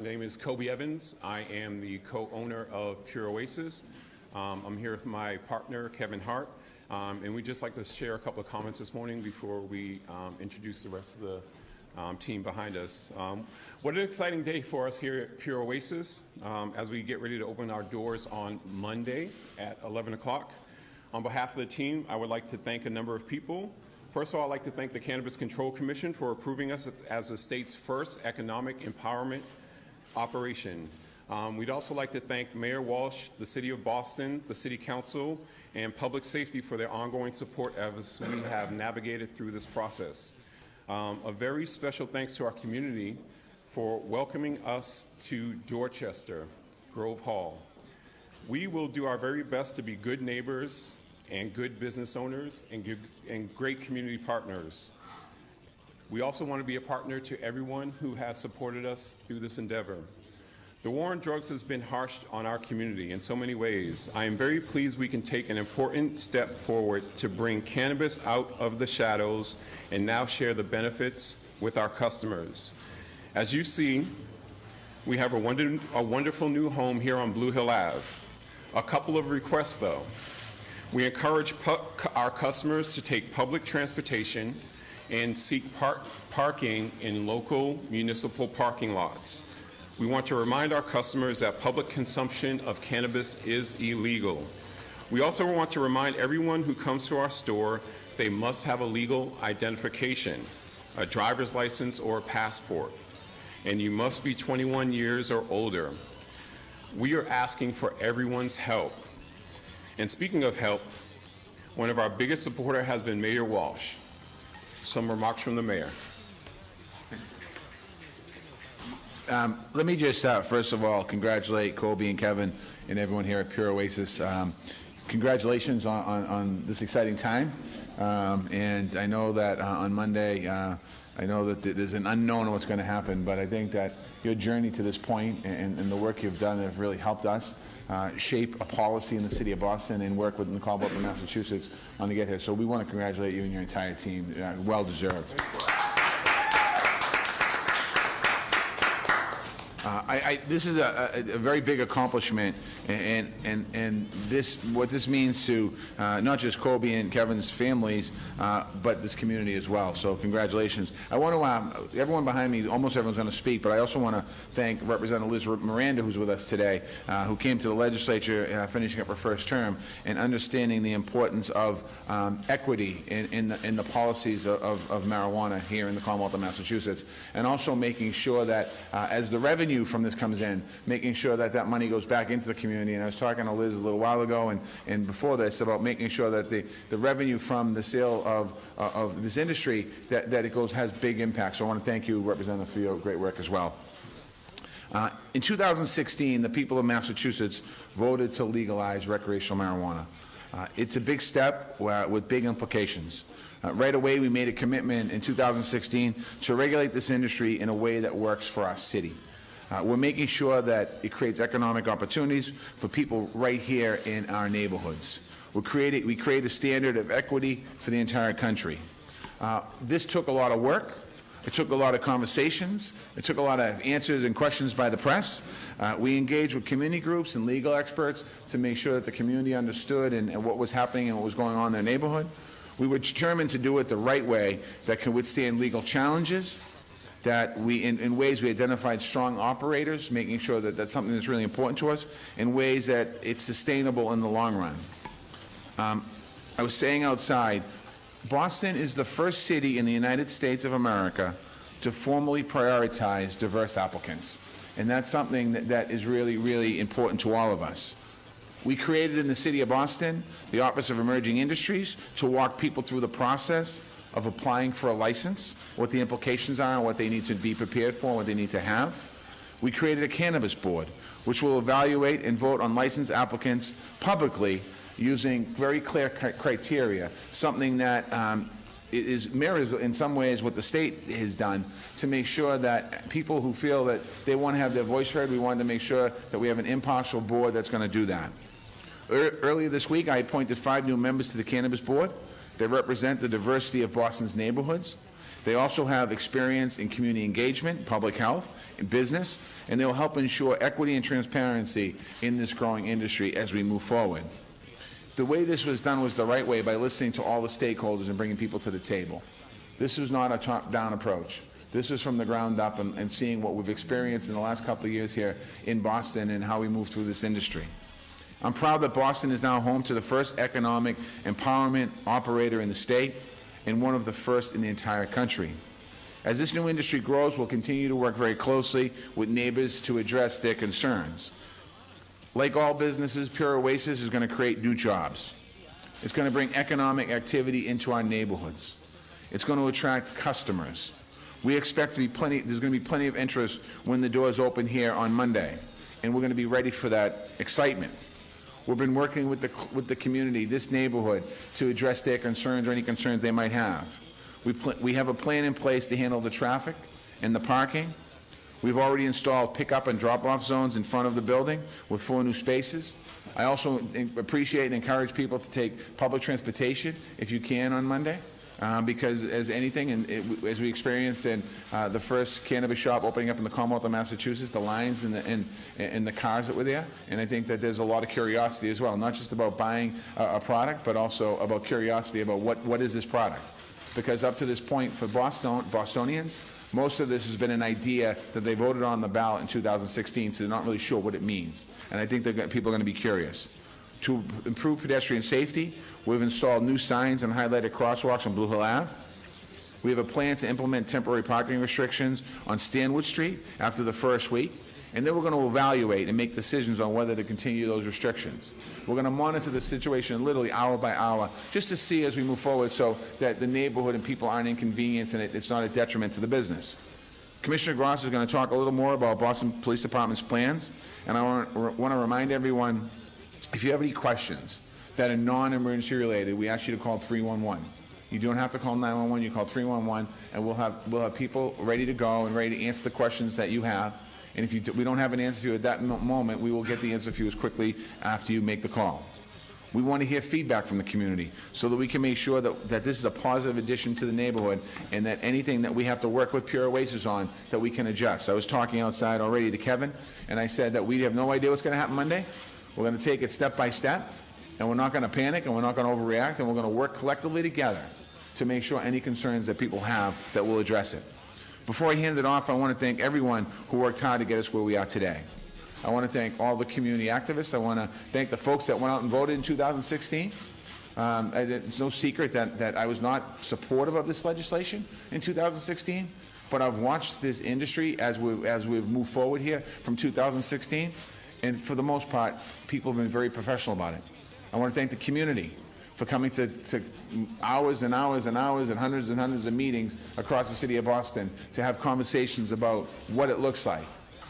My name is Kobe Evans. I am the co-owner of Pure Oasis. I'm here with my partner, Kevin Hart, and we'd just like to share a couple of comments this morning before we introduce the rest of the team behind us. What an exciting day for us here at Pure Oasis as we get ready to open our doors on Monday at 11 o'clock. On behalf of the team, I would like to thank a number of people. First of all, I'd like to thank the Cannabis Control Commission for approving us as the state's first economic empowerment operation. We'd also like to thank Mayor Walsh, the City of Boston, the City Council, and Public Safety for their ongoing support as we have navigated through this process. A very special thanks to our community for welcoming us to Dorchester, Grove Hall. We will do our very best to be good neighbors and good business owners and great community partners. We also want to be a partner to everyone who has supported us through this endeavor. The war on drugs has been harsh on our community in so many ways. I am very pleased we can take an important step forward to bring cannabis out of the shadows and now share the benefits with our customers. As you see, we have a wonderful new home here on Blue Hill Ave. A couple of requests though. We encourage our customers to take public transportation and seek parking in local municipal parking lots. We want to remind our customers that public consumption of cannabis is illegal. We also want to remind everyone who comes to our store they must have a legal identification, a driver's license or a passport, and you must be 21 years or older. We are asking for everyone's help. And speaking of help, one of our biggest supporters has been Mayor Walsh. Some remarks from the mayor. Let me just, first of all, congratulate Colby and Kevin and everyone here at Pure Oasis. Congratulations on this exciting time. And I know that on Monday, I know that there's an unknown of what's going to happen, but I think that your journey to this point and the work you've done have really helped us shape a policy in the city of Boston and work with the Commonwealth of Massachusetts on to get here. So we want to congratulate you and your entire team. Well deserved. This is a very big accomplishment, and what this means to not just Colby and Kevin's families, but this community as well. So congratulations. I want to, everyone behind me, almost everyone's going to speak, but I also want to thank Representative Liz Miranda, who's with us today, who came to the legislature finishing up her first term and understanding the importance of equity in the policies of marijuana here in the Commonwealth of Massachusetts, and also making sure that as the revenue from this comes in, making sure that that money goes back into the community. And I was talking to Liz a little while ago and before this about making sure that the revenue from the sale of this industry, that it has big impact. So I want to thank you, Representative, for your great work as well. In 2016, the people of Massachusetts voted to legalize recreational marijuana. It's a big step with big implications. Right away, we made a commitment in 2016 to regulate this industry in a way that works for our city. We're making sure that it creates economic opportunities for people right here in our neighborhoods. We create a standard of equity for the entire country. This took a lot of work. It took a lot of conversations. It took a lot of answers and questions by the press. We engaged with community groups and legal experts to make sure that the community understood and what was happening and what was going on in their neighborhood. We were determined to do it the right way that can withstand legal challenges, that in ways we identified strong operators, making sure that that's something that's really important to us, in ways that it's sustainable in the long run. I was saying outside, Boston is the first city in the United States of America to formally prioritize diverse applicants. And that's something that is really, really important to all of us. We created in the city of Boston the Office of Emerging Industries to walk people through the process of applying for a license, what the implications are and what they need to be prepared for, what they need to have. We created a cannabis board, which will evaluate and vote on licensed applicants publicly using very clear criteria, something that mirrors in some ways what the state has done to make sure that people who feel that they want to have their voice heard, we wanted to make sure that we have an impartial board that's going to do that. Earlier this week, I appointed 5 new members to the Cannabis Board. They represent the diversity of Boston's neighborhoods. They also have experience in community engagement, public health, and business, and they'll help ensure equity and transparency in this growing industry as we move forward. The way this was done was the right way, by listening to all the stakeholders and bringing people to the table. This was not a top-down approach. This is from the ground up and seeing what we've experienced in the last couple of years here in Boston and how we move through this industry. I'm proud that Boston is now home to the first economic empowerment operator in the state and one of the first in the entire country. As this new industry grows, we'll continue to work very closely with neighbors to address their concerns. Like all businesses, Pure Oasis is going to create new jobs. It's going to bring economic activity into our neighborhoods. It's going to attract customers. We expect there's going to be plenty of interest when the doors open here on Monday, and we're going to be ready for that excitement. We've been working with the community, this neighborhood, to address their concerns or any concerns they might have. We have a plan in place to handle the traffic and the parking. We've already installed pickup and drop-off zones in front of the building with 4 new spaces. I also appreciate and encourage people to take public transportation if you can on Monday, because as anything, and as we experienced in the first cannabis shop opening up in the Commonwealth of Massachusetts, the lines and the cars that were there, and I think that there's a lot of curiosity as well, not just about buying a product, but also about curiosity about what is this product. Because up to this point for Bostonians, most of this has been an idea that they voted on the ballot in 2016, so they're not really sure what it means. And I think that people are going to be curious. To improve pedestrian safety, we've installed new signs and highlighted crosswalks on Blue Hill Ave. We have a plan to implement temporary parking restrictions on Stanwood Street after the first week, and then we're going to evaluate and make decisions on whether to continue those restrictions. We're going to monitor the situation literally hour by hour, just to see as we move forward so that the neighborhood and people aren't inconvenienced and it's not a detriment to the business. Commissioner Gross is going to talk a little more about Boston Police Department's plans, and I want to remind everyone, if you have any questions that are non-emergency related, we ask you to call 311. You don't have to call 911, you call 311, and we'll have people ready to go and ready to answer the questions that you have. And if we don't have an answer for you at that moment, we will get the answer for you as quickly after you make the call. We want to hear feedback from the community so that we can make sure that this is a positive addition to the neighborhood, and that anything that we have to work with Pure Oasis on, that we can adjust. I was talking outside already to Kevin, and I said that we have no idea what's going to happen Monday. We're going to take it step by step, and we're not going to panic, and we're not going to overreact, and we're going to work collectively together to make sure any concerns that people have, that we'll address it. Before I hand it off, I want to thank everyone who worked hard to get us where we are today. I want to thank all the community activists. I want to thank the folks that went out and voted in 2016. It's no secret that I was not supportive of this legislation in 2016, but I've watched this industry as we've moved forward here from 2016, and for the most part, people have been very professional about it. I want to thank the community for coming to hours and hours and hours and hundreds of meetings across the city of Boston to have conversations about what it looks like.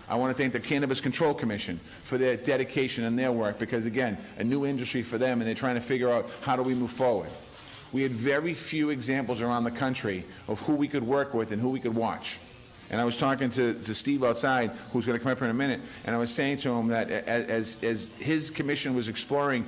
I want to thank the Cannabis Control Commission for their dedication and their work, because again, a new industry for them, and they're trying to figure out how do we move forward. We had very few examples around the country of who we could work with and who we could watch. And I was talking to Steve outside, who's going to come up here in a minute, and I was saying to him that as his commission was exploring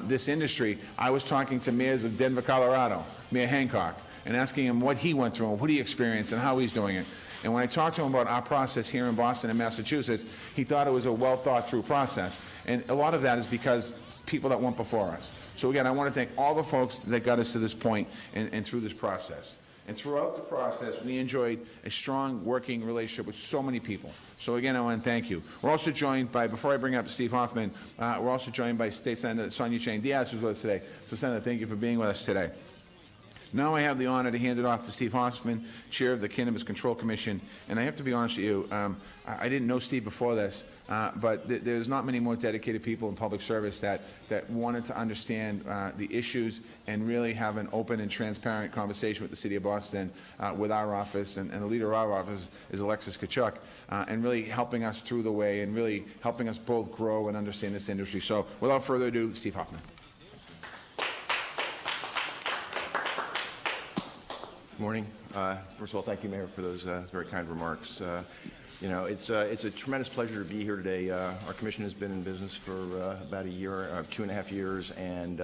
this industry, I was talking to mayors of Denver, Colorado, Mayor Hancock, and asking him what he went through, what he experienced, and how he's doing it. And when I talked to him about our process here in Boston and Massachusetts, he thought it was a well-thought-through process. And a lot of that is because it's people that went before us. So again, I want to thank all the folks that got us to this point and through this process. And throughout the process, we enjoyed a strong working relationship with so many people. So again, I want to thank you. We're also joined by, before I bring up Steve Hoffman, we're also joined by State Senator Sonia Chang Diaz, who's with us today. So Senator, thank you for being with us today. Now I have the honor to hand it off to Steve Hoffman, Chair of the Cannabis Control Commission. And I have to be honest with you, I didn't know Steve before this, but there's not many more dedicated people in public service that wanted to understand the issues and really have an open and transparent conversation with the City of Boston, with our office, and the leader of our office is Alexis Kachuk, and really helping us through the way and really helping us both grow and understand this industry. So without further ado, Steve Hoffman. Good morning. First of all, thank you, Mayor, for those very kind remarks. You know, it's a tremendous pleasure to be here today. Our commission has been in business for about a year, 2.5 years, and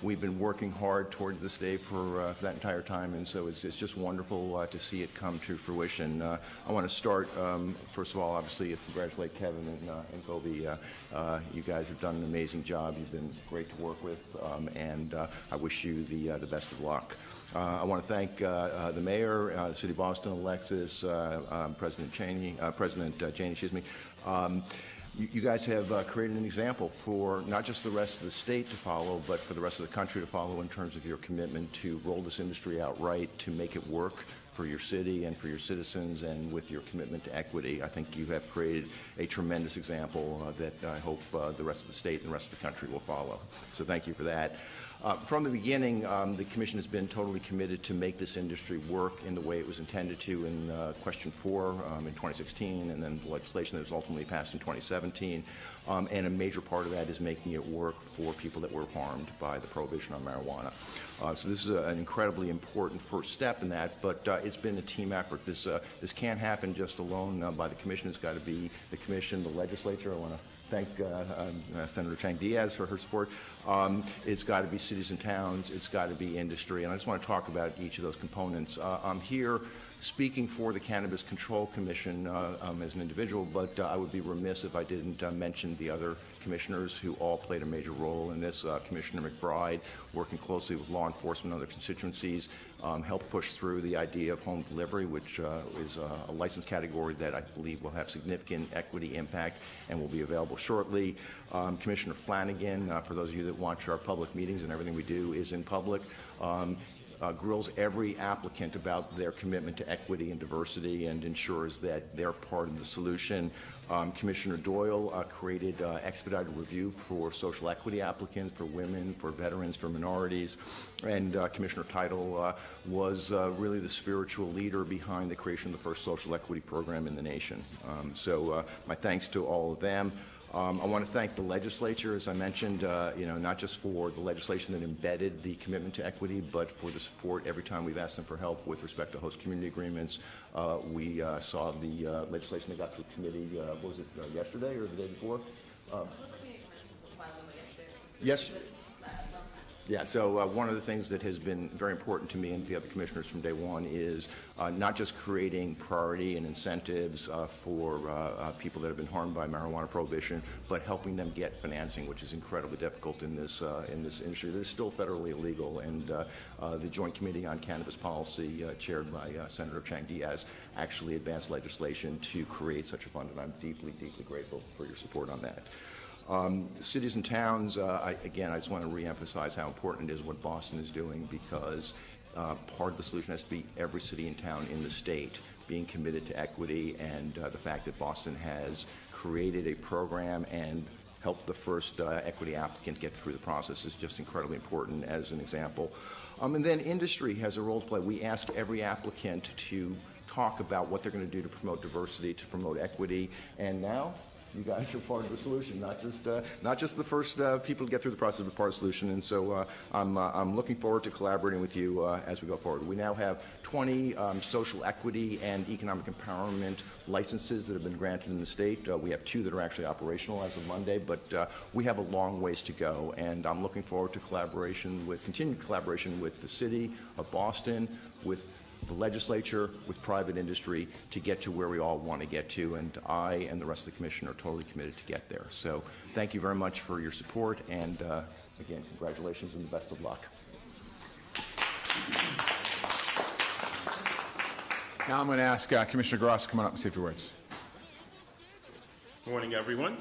we've been working hard toward this day for that entire time, and so it's just wonderful to see it come to fruition. I want to start, first of all, obviously, to congratulate Kevin and Kobe. You guys have done an amazing job. You've been great to work with, and I wish you the best of luck. I want to thank the mayor, the city of Boston, Alexis, President Cheney, excuse me. You guys have created an example for not just the rest of the state to follow, but for the rest of the country to follow in terms of your commitment to roll this industry out right, to make it work for your city and for your citizens, and with your commitment to equity. I think you have created a tremendous example that I hope the rest of the state and the rest of the country will follow. So thank you for that. From the beginning, the Commission has been totally committed to make this industry work in the way it was intended to in Question 4 in 2016, and then the legislation that was ultimately passed in 2017. And a major part of that is making it work for people that were harmed by the prohibition on marijuana. So this is an incredibly important first step in that, but it's been a team effort. This can't happen just alone by the Commission. It's got to be the Commission, the legislature. I want to thank Senator Chang Diaz for her support. It's got to be cities and towns. It's got to be industry. And I just want to talk about each of those components. I'm here speaking for the Cannabis Control Commission as an individual, but I would be remiss if I didn't mention the other commissioners who all played a major role in this. Commissioner McBride, working closely with law enforcement and other constituencies, helped push through the idea of home delivery, which is a license category that I believe will have significant equity impact and will be available shortly. Commissioner Flanagan, for those of you that watch our public meetings and everything we do is in public, grills every applicant about their commitment to equity and diversity and ensures that they're part of the solution. Commissioner Doyle created expedited review for social equity applicants, for women, for veterans, for minorities, and Commissioner Title was really the spiritual leader behind the creation of the first social equity program in the nation. So my thanks to all of them. I want to thank the legislature, as I mentioned, not just for the legislation that embedded the commitment to equity, but for the support every time we've asked them for help with respect to host community agreements. We saw the legislation that got through committee, what was it, yesterday or the day before? Yes. Yeah, so one of the things that has been very important to me and the other commissioners from day one is not just creating priority and incentives for people that have been harmed by marijuana prohibition, but helping them get financing, which is incredibly difficult in this industry that is still federally illegal. And the Joint Committee on Cannabis Policy, chaired by Senator Chang Diaz, actually advanced legislation to create such a fund, and I'm deeply, deeply grateful for your support on that. Cities and towns, again, I just want to reemphasize how important it is what Boston is doing, because part of the solution has to be every city and town in the state being committed to equity, and the fact that Boston has created a program and helped the first equity applicant get through the process is just incredibly important as an example. And then industry has a role to play. We ask every applicant to talk about what they're going to do to promote diversity, to promote equity, and now you guys are part of the solution, not just the first people to get through the process, but part of the solution. And so I'm looking forward to collaborating with you as we go forward. We now have 20 social equity and economic empowerment licenses that have been granted in the state. We have 2 that are actually operational as of Monday, but we have a long ways to go. And I'm looking forward to continued collaboration with the city of Boston, with the legislature, with private industry, to get to where we all want to get to, and I and the rest of the Commission are totally committed to get there. So thank you very much for your support, and again, congratulations and the best of luck. Now I'm going to ask Commissioner Gross to come on up and say a few words. Good morning, everyone.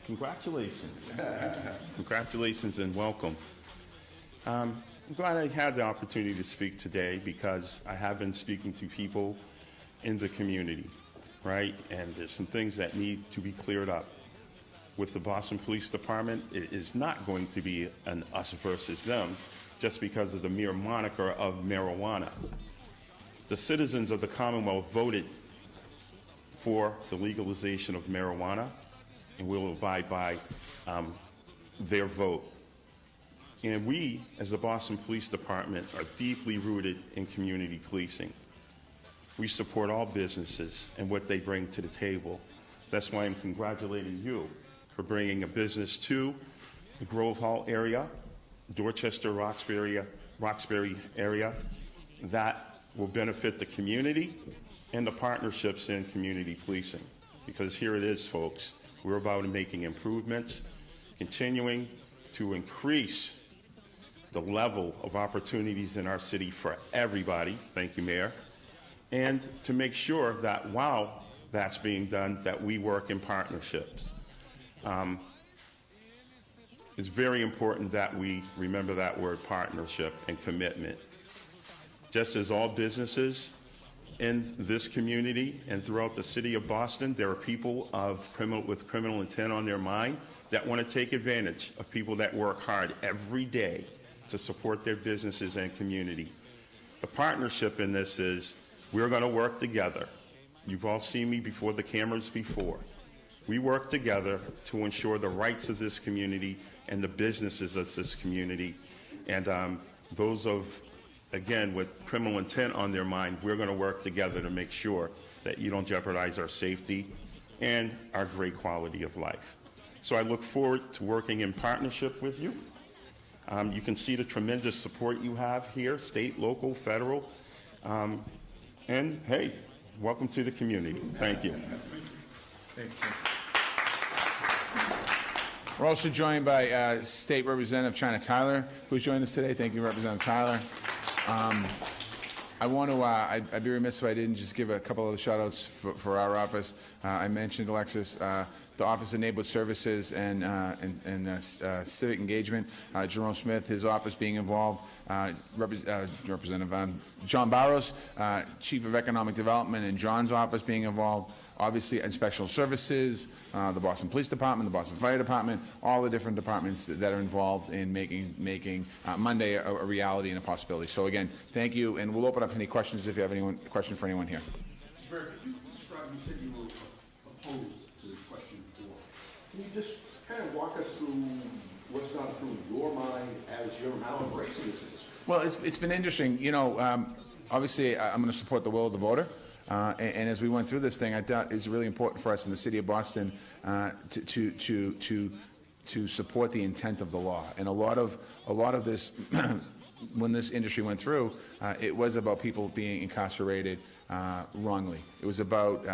Congratulations. Congratulations and welcome. I'm glad I had the opportunity to speak today, because I have been speaking to people in the community, right? And there's some things that need to be cleared up. With the Boston Police Department, it is not going to be an us versus them just because of the mere moniker of marijuana. The citizens of the Commonwealth voted for the legalization of marijuana, and we will abide by their vote. And we, as the Boston Police Department, are deeply rooted in community policing. we support all businesses and what they bring to the table. That's why I'm congratulating you for bringing a business to the Grove Hall area, Dorchester, Roxbury area, that will benefit the community and the partnerships in community policing. Because here it is, folks. We're about making improvements, continuing to increase the level of opportunities in our city for everybody. Thank you, Mayor. And to make sure that while that's being done, that we work in partnerships. It's very important that we remember that word partnership and commitment. Just as all businesses in this community and throughout the city of Boston, there are people with criminal intent on their mind that want to take advantage of people that work hard every day to support their businesses and community. The partnership in this is we're going to work together. You've all seen me before the cameras before. We work together to ensure the rights of this community and the businesses of this community. And those of, again, with criminal intent on their mind, we're going to work together to make sure that you don't jeopardize our safety and our great quality of life. So I look forward to working in partnership with you. You can see the tremendous support you have here, state, local, federal. And hey, welcome to the community. Thank you. Thank you. We're also joined by State Representative China Tyler, who's joined us today. Thank you, Representative Tyler. I want to, I'd be remiss if I didn't just give a couple of shout-outs for our office. I mentioned, Alexis, the Office of Neighborhood Services and Civic Engagement. Jerome Smith, his office being involved. Representative John Barrows, Chief of Economic Development, and John's office being involved. Obviously, and Special Services, the Boston Police Department, the Boston Fire Department, all the different departments that are involved in making Monday a reality and a possibility. So again, thank you, and we'll open up any questions if you have any question for anyone here. Mr. Mayor, could you describe, you said you were opposed to the question before. Can you just kind of walk us through what's gone through your mind as you're now embracing this industry? Well, it's been interesting. You know, obviously, I'm going to support the will of the voter. And as we went through this thing, I thought it's really important for us in the city of Boston to support the intent of the law. And a lot of this, when this industry went through, it was about people being incarcerated wrongly. It was about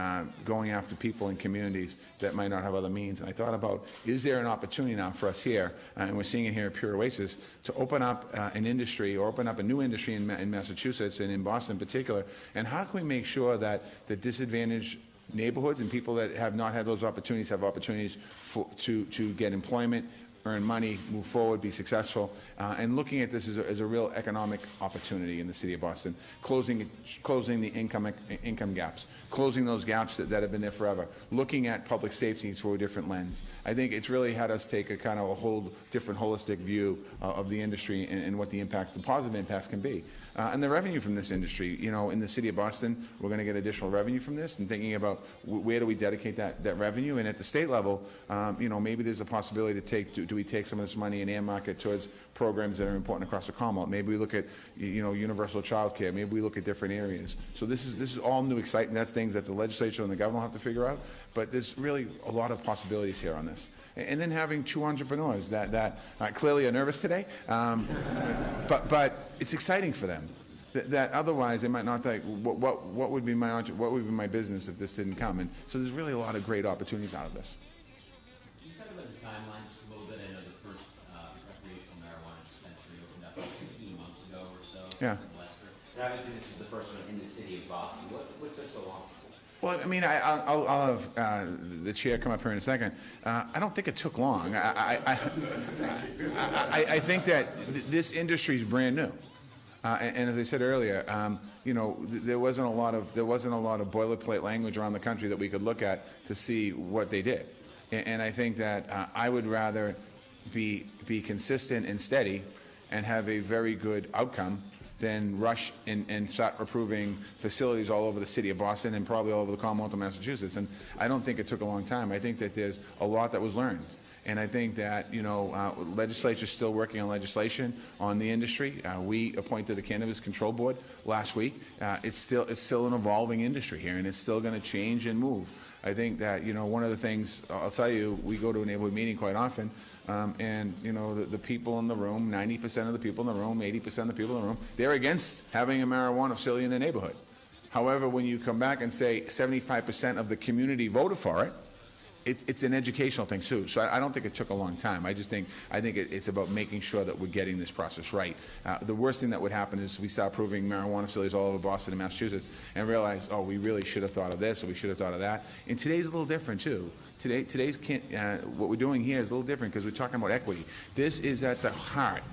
going after people in communities that might not have other means. And I thought about, is there an opportunity now for us here, and we're seeing it here at Pure Oasis, to open up an industry or open up a new industry in Massachusetts and in Boston in particular, and how can we make sure that the disadvantaged neighborhoods and people that have not had those opportunities have opportunities to get employment, earn money, move forward, be successful, and looking at this as a real economic opportunity in the city of Boston, closing the income gaps, closing those gaps that have been there forever, looking at public safety through a different lens. I think it's really had us take a kind of a whole different holistic view of the industry and what the impact, the positive impacts can be. And the revenue from this industry, you know, in the city of Boston, we're going to get additional revenue from this, and thinking about where do we dedicate that revenue. And at the state level, you know, maybe there's a possibility to do we take some of this money and earmark it towards programs that are important across the Commonwealth. Maybe we look at, you know, universal child care. Maybe we look at different areas. So this is all new exciting. That's things that the legislature and the government will have to figure out. But there's really a lot of possibilities here on this. And then having two entrepreneurs that clearly are nervous today, but it's exciting for them. That otherwise they might not think, what would be my business if this didn't come? And so there's really a lot of great opportunities out of this. Can you talk about the timelines a little bit? I know the first recreational marijuana dispensary opened up 16 months ago or so. Yeah. In Leicester. And obviously this is the first one in the city of Boston. What took so long? Well, I mean, I'll have the chair come up here in a second. I don't think it took long. I think that this industry is brand new. And as I said earlier, you know, there wasn't a lot of boilerplate language around the country that we could look at to see what they did. And I think that I would rather be consistent and steady and have a very good outcome than rush and start approving facilities all over the city of Boston and probably all over the Commonwealth of Massachusetts. And I don't think it took a long time. I think that there's a lot that was learned. And I think that, legislature's still working on legislation on the industry. We appointed the Cannabis Control Board last week. It's still an evolving industry here, and it's still going to change and move. I think that, one of the things, I'll tell you, we go to a neighborhood meeting quite often, and, the people in the room, 90% of the people in the room, 80% of the people in the room, they're against having a marijuana facility in their neighborhood. However, when you come back and say 75% of the community voted for it, it's an educational thing too. So I don't think it took a long time. I think it's about making sure that we're getting this process right. The worst thing that would happen is we start approving marijuana facilities all over Boston and Massachusetts and realize, oh, we really should have thought of this or we should have thought of that. And today's a little different too. What we're doing here is a little different because we're talking about equity. This is at the heart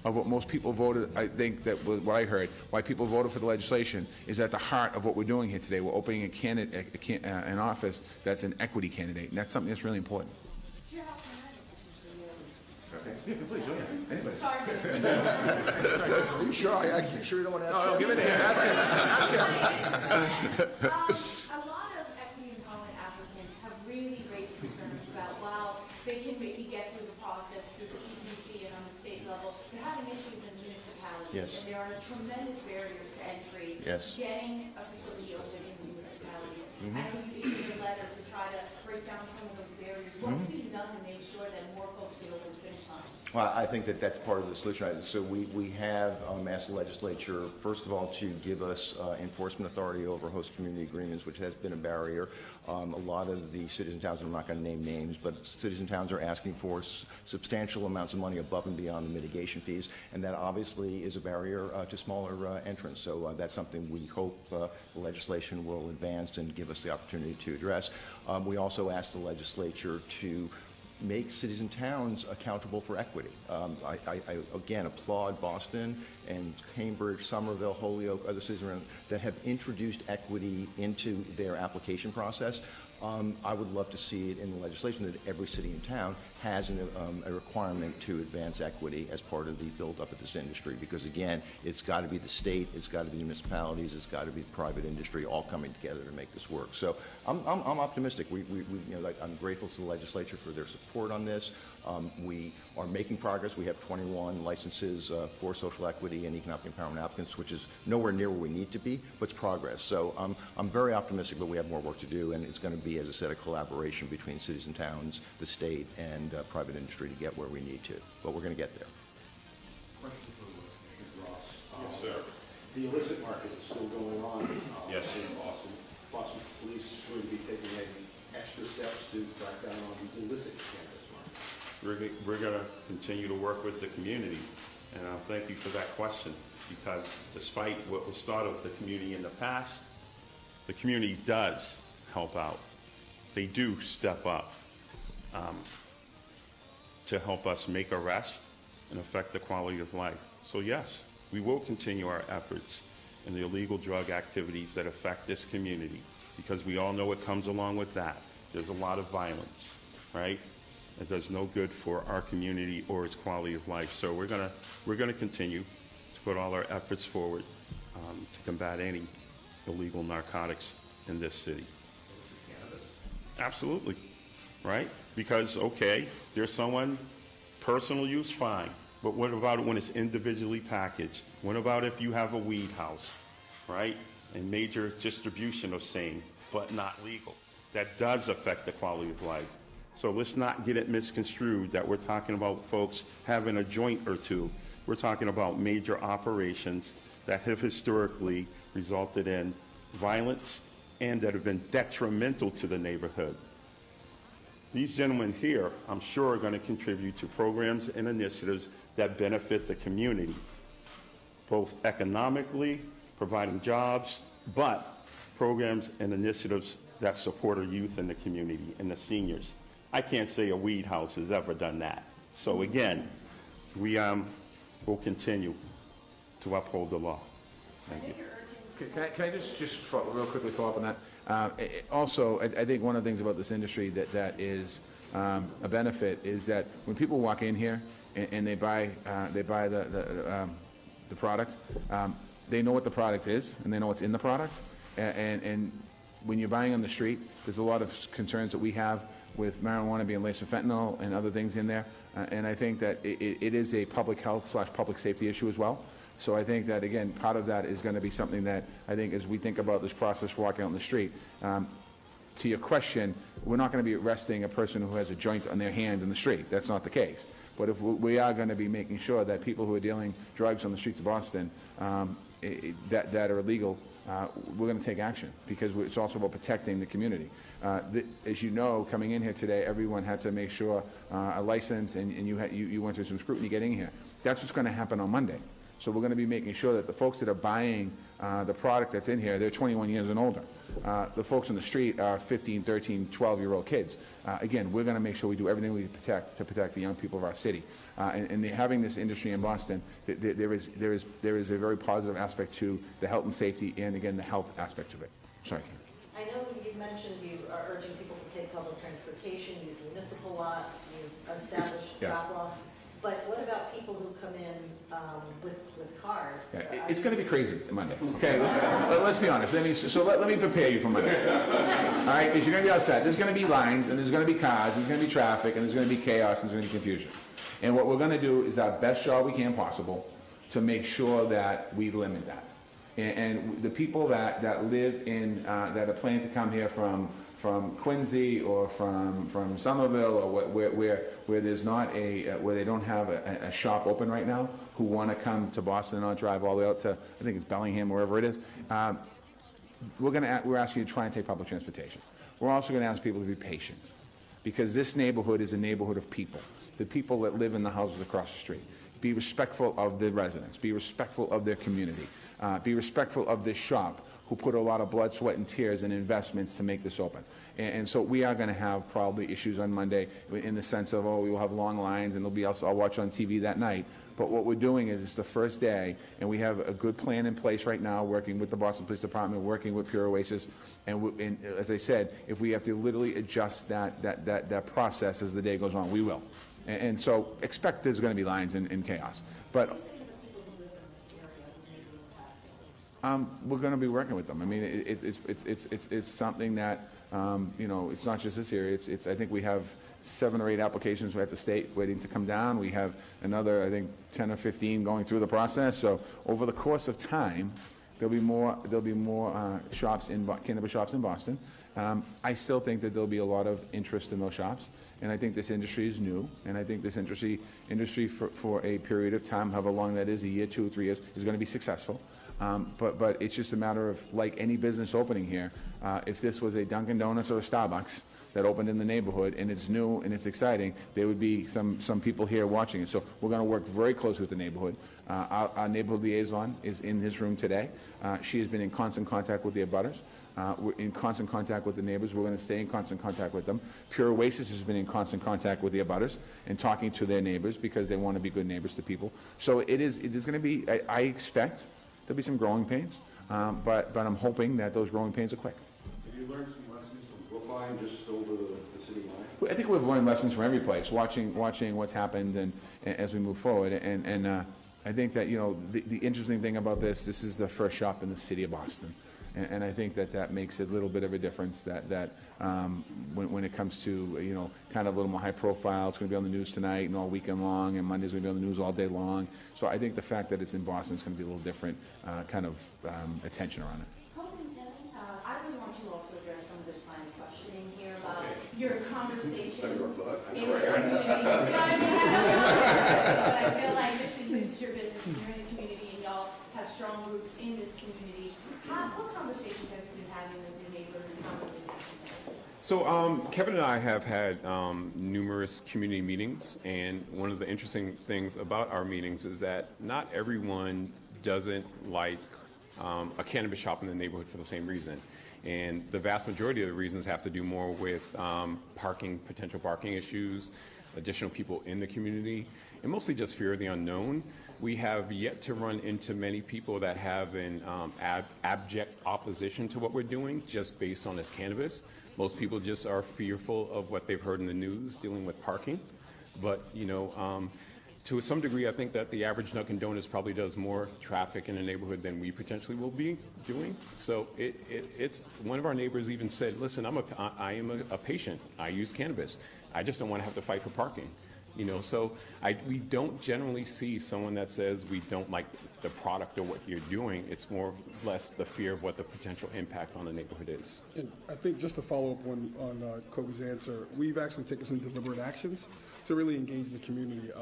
of what most people voted. I think that was what I heard, why people voted for the legislation is at the heart of what we're doing here today. We're opening an office that's an equity candidate, and that's something that's really important. Okay. Yeah, please, go ahead. Anybody. Sorry. Are you sure? Are you sure you don't want to ask? No, give it to him. Ask him. A lot of equity empowerment applicants have really raised concerns about, while they can maybe get through the process through the CCC and on the state level, they're having issues in municipalities. Yes. And there are tremendous barriers to entry. Yes. Getting a facility open in municipalities. I know you issued a letter to try to break down some of those barriers. What's being done to make sure that more folks get over the finish line? Well, I think that that's part of the solution. So we have asked the legislature, first of all, to give us enforcement authority over host community agreements, which has been a barrier. A lot of the cities and towns, I'm not going to name names, but cities and towns are asking for substantial amounts of money above and beyond the mitigation fees, and that obviously is a barrier to smaller entrants. So that's something we hope the legislation will advance and give us the opportunity to address. We also asked the legislature to make cities and towns accountable for equity. I again applaud Boston and Cambridge, Somerville, Holyoke, other cities around that have introduced equity into their application process. I would love to see it in the legislation that every city and town has a requirement to advance equity as part of the build-up of this industry. Because again, it's got to be the state, it's got to be the municipalities, it's got to be the private industry all coming together to make this work. So I'm optimistic. I'm grateful to the legislature for their support on this. We are making progress. We have 21 licenses for social equity and economic empowerment applicants, which is nowhere near where we need to be, but it's progress. So I'm very optimistic, but we have more work to do, and it's going to be, as I said, a collaboration between cities and towns, the state, and private industry to get where we need to. But we're going to get there. Question for Ross. Yes, sir. The illicit market is still going on Yes. in Boston. Boston police will be taking extra steps to crack down on the illicit cannabis market. We're going to continue to work with the community, and I'll thank you for that question, because despite what was thought of the community in the past, the community does help out. They do step up to help us make arrests and affect the quality of life. So yes, we will continue our efforts in the illegal drug activities that affect this community, because we all know what comes along with that. There's a lot of violence, right? It does no good for our community or its quality of life. So we're gonna continue to put all our efforts forward to combat any illegal narcotics in this city. Absolutely, right? Because, okay, there's someone, personal use, fine. But what about it when it's individually packaged? What about if you have a weed house, right? And major distribution of same, but not legal? That does affect the quality of life. So let's not get it misconstrued that we're talking about folks having a joint or two. We're talking about major operations that have historically resulted in violence and that have been detrimental to the neighborhood. These gentlemen here, I'm sure, are going to contribute to programs and initiatives that benefit the community, both economically, providing jobs, but programs and initiatives that support our youth in the community and the seniors. I can't say a weed house has ever done that. So again, we will continue to uphold the law. Thank you. Can I just real quickly follow up on that? Also, I think one of the things about this industry that is a benefit is that when people walk in here and they buy the the product. They know what the product is, and they know what's in the product. And when you're buying on the street, there's a lot of concerns that we have with marijuana being laced with fentanyl and other things in there. And I think that it is a public health / public safety issue as well. So I think that, again, part of that is going to be something that I think as we think about this process walking out in the street, to your question, we're not going to be arresting a person who has a joint on their hand in the street. That's not the case. But if we are going to be making sure that people who are dealing drugs on the streets of Boston that are illegal, we're going to take action, because it's also about protecting the community. As you know, coming in here today, everyone had to make sure a license, and you went through some scrutiny getting here. That's what's going to happen on Monday. So we're going to be making sure that the folks that are buying the product that's in here, they're 21 years and older. The folks on the street are 15, 13, 12-year-old kids. Again, we're going to make sure we do everything we can to protect the young people of our city. And having this industry in Boston, there is a very positive aspect to the health and safety, and again, the health aspect of it. Sorry. I know you mentioned you are urging people to take public transportation, use municipal lots, you establish drop-off. But what about people who come in with cars? Yeah, it's going to be crazy Monday. Okay, let's be honest. Let me prepare you for Monday. All right, because you're going to be outside. There's going to be lines, and there's going to be cars, there's going to be traffic, and there's going to be chaos, and there's going to be confusion. And what we're going to do is our best job we can possible to make sure that we limit that. And the people that live in that are planning to come here from Quincy or from Somerville, or where there's not where they don't have a shop open right now, who want to come to Boston and not drive all the way out to, I think it's Bellingham, wherever it is, we're asking you to try and take public transportation. We're also going to ask people to be patient, because this neighborhood is a neighborhood of people, the people that live in the houses across the street. Be respectful of the residents. Be respectful of their community. Be respectful of this shop, who put a lot of blood, sweat, and tears and investments to make this open. And so we are going to have probably issues on Monday in the sense of, we will have long lines, and I'll watch on TV that night. But what we're doing is, it's the first day, and we have a good plan in place right now, working with the Boston Police Department, working with Pure Oasis. And as I said, if we have to literally adjust that process as the day goes on, we will. And so expect there's going to be lines and chaos. But we're going to be working with them. I mean, it's something that, it's not just this area. I think we have 7 or 8 applications at the state waiting to come down. We have another, I think, 10 or 15 going through the process. So over the course of time, there'll be more cannabis shops in Boston. I still think that there'll be a lot of interest in those shops. And I think this industry is new, and I think this industry for a period of time, however long that is, a year, 2 or 3 years, is going to be successful. But it's just a matter of, like any business opening here, if this was a Dunkin' Donuts or a Starbucks that opened in the neighborhood, and it's new and it's exciting, there would be some people here watching it. So we're going to work very closely with the neighborhood. Our neighborhood liaison is in this room today. She has been in constant contact with the abutters. We're in constant contact with the neighbors. We're going to stay in constant contact with them. Pure Oasis has been in constant contact with the abutters and talking to their neighbors, because they want to be good neighbors to people. So it is going to be, I expect there'll be some growing pains, but I'm hoping that those growing pains are quick. Have you learned some lessons from Brookline, just over the city line? I think we've learned lessons from every place, watching what's happened and as we move forward. And I think that, the interesting thing about this is the first shop in the city of Boston. And I think that makes a little bit of a difference, that when it comes to, kind of a little more high profile. It's going to be on the news tonight and all weekend long, and Monday's going to be on the news all day long. So I think the fact that it's in Boston is going to be a little different kind of attention around it. I really want you all to address some of this line of questioning here about your conversations in the community. But I feel like this is your business, and you're in the community, and y'all have strong roots in this community. What conversations have you been having with your neighbors and conversations? So Kevin and I have had numerous community meetings, and one of the interesting things about our meetings is that not everyone doesn't like a cannabis shop in the neighborhood for the same reason. And the vast majority of the reasons have to do more with potential parking issues, additional people in the community, and mostly just fear of the unknown. We have yet to run into many people that have an abject opposition to what we're doing just based on this cannabis. Most people just are fearful of what they've heard in the news dealing with parking. But, To some degree, I think that the average Dunkin' Donuts probably does more traffic in the neighborhood than we potentially will be doing. So it's one of our neighbors even said, listen, I am a patient. I use cannabis. I just don't want to have to fight for parking. You know, so we don't generally see someone that says we don't like the product or what you're doing. It's more or less the fear of what the potential impact on the neighborhood is. And I think just to follow up on Kobe's answer, we've actually taken some deliberate actions to really engage the community.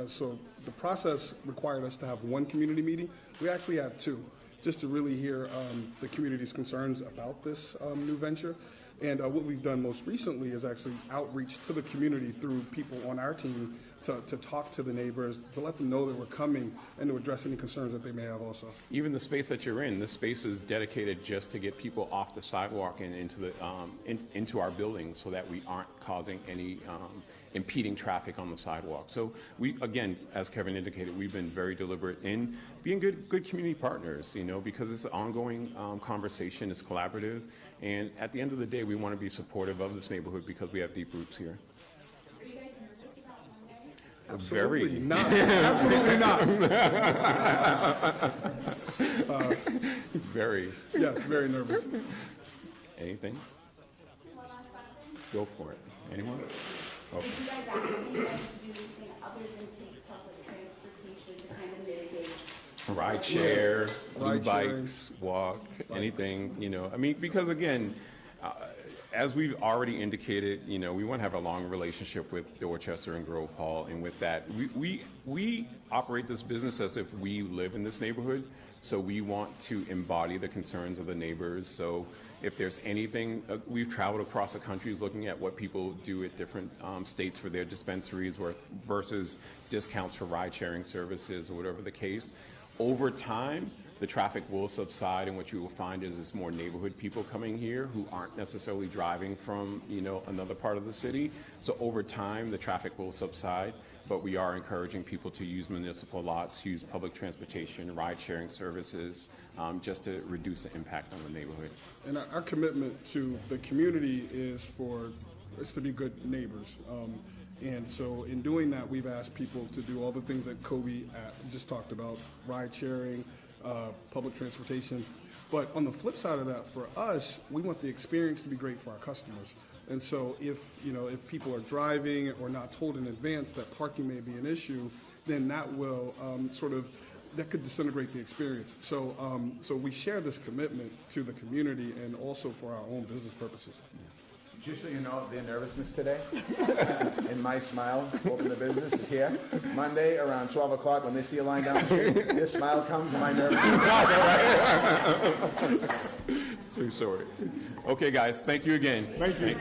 So the process required us to have one community meeting. We actually had two, just to really hear the community's concerns about this new venture. And what we've done most recently is actually outreach to the community through people on our team to talk to the neighbors, to let them know that we're coming, and to address any concerns that they may have also. Even the space that you're in, this space is dedicated just to get people off the sidewalk and into the into our buildings, so that we aren't causing any impeding traffic on the sidewalk. So we, again, as Kevin indicated, we've been very deliberate in being good community partners, you know, because it's an ongoing conversation, it's collaborative, and at the end of the day, we want to be supportive of this neighborhood because we have deep roots here. Are you guys nervous about Monday? Absolutely Very. not. Absolutely not. Very. Yes, very nervous. Anything? One last question. Go for it. Anyone? Okay. Did you guys ask you guys to do anything other than take public transportation to kind of mitigate? Ride share, blue Ride sharing. bikes, walk, anything, you know. I mean, because again, as we've already indicated, you know, we want to have a long relationship with Dorchester and Grove Hall, and with that, we operate this business as if we live in this neighborhood, so we want to embody the concerns of the neighbors. So if there's anything, we've traveled across the country looking at what people do at different states for their dispensaries versus discounts for ride-sharing services or whatever the case. Over time, the traffic will subside, and what you will find is it's more neighborhood people coming here who aren't necessarily driving from, you know, another part of the city. So over time, the traffic will subside, but we are encouraging people to use municipal lots, use public transportation, ride-sharing services, just to reduce the impact on the neighborhood. And our commitment to the community is to be good neighbors. And so in doing that, we've asked people to do all the things that Kobe just talked about, ride sharing, public transportation. But on the flip side of that, for us, we want the experience to be great for our customers. And so if people are driving or not told in advance that parking may be an issue, then that will that could disintegrate the experience. So we share this commitment to the community and also for our own business purposes. Just so you know, their nervousness today, and my smile, open the business, is here. Monday, around 12 o'clock, when they see a line down the street, their smile comes and my nervousness. True story. Okay, guys, thank you again. Thank you.